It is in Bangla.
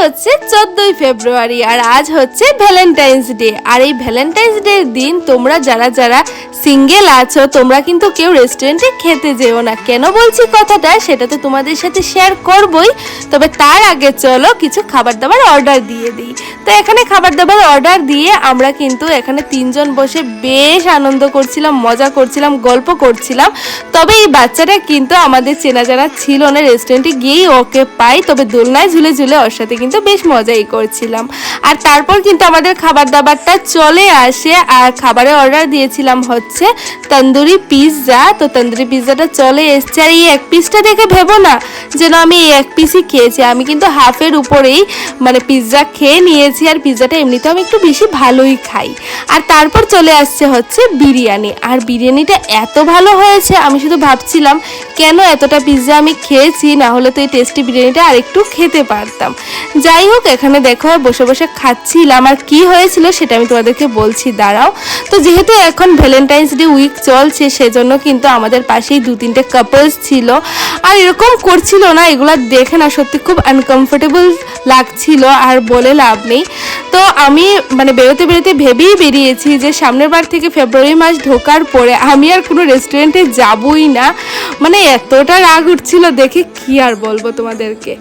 হচ্ছে 14ই ফেব্রুয়ারি আর আজ হচ্ছে ভ্যালেন্টাইন্স ডে। আর এই ভ্যালেন্টাইন্স ডে দিন তোমরা যারা যারা সিঙ্গেল আছো তোমরা কিন্তু কেউ রেস্টুরেন্টে খেতে যেও না। কেন বলছি কথাটা সেটা তো তোমাদের সাথে শেয়ার করবই, তবে তার আগে চলো কিছু খাবার দাবার অর্ডার দিয়ে দিই। তো এখানে খাবার দাবার অর্ডার দিয়ে আমরা কিন্তু এখানে তিনজন বসে বেশ আনন্দ করছিলাম, মজা করছিলাম, গল্প করছিলাম। তবে এই বাচ্চাটা কিন্তু আমাদের চেনা জানা ছিল না, রেস্টুরেন্টে গিয়েই ওকে পাই, তবে দোলনায় ঝুলে ঝুলে ওর সাথে কিন্তু বেশ মজাই করছিলাম। আর তারপর কিন্তু আমাদের খাবার দাবারটা চলে আসে আর খাবারে অর্ডার দিয়েছিলাম হচ্ছে তন্দুরি পিৎজা। তো তন্দুরি পিৎজাটা চলে এসছে আর এই এক পিসটা দেখে ভেবো না যেন আমি এই এক পিসই খেয়েছি, আমি কিন্তু হাফের উপরেই মানে পিৎজা খেয়ে নিয়েছি। আর পিৎজাটা এমনিতেও আমি একটু বেশি ভালোই খাই। আর তারপর চলে আসছে হচ্ছে বিরিয়ানি, আর বিরিয়ানিটা এত ভালো হয়েছে আমি শুধু ভাবছিলাম কেন এতটা পিৎজা আমি খেয়েছি, না হলে তো এই টেস্টি বিরিয়ানিটা আরেকটু খেতে পারতাম। যাই হোক এখানে দেখো বসে বসে খাচ্ছিলাম, আর কি হয়েছিল সেটা আমি তোমাদেরকে বলছি, দাঁড়াও। তো যেহেতু এখন ভ্যালেন্টাইন্স ডে উইক চলছে সেজন্য কিন্তু আমাদের পাশেই 2-3টে কাপলস ছিল, আর এরকম করছিল না, এগুলো দেখে না সত্যি খুব আনকমফোর্টেবল লাগছিল আর বলে লাভ নেই। তো আমি মানে বেরোতে বেরোতে ভেবেই বেরিয়েছি যে সামনের বার থেকে ফেব্রুয়ারি মাস ঢোকার পরে আমি আর কোনো রেস্টুরেন্টে যাবই না। মানে এতটা রাগ উঠছিল দেখে কি আর বলবো তোমাদেরকে।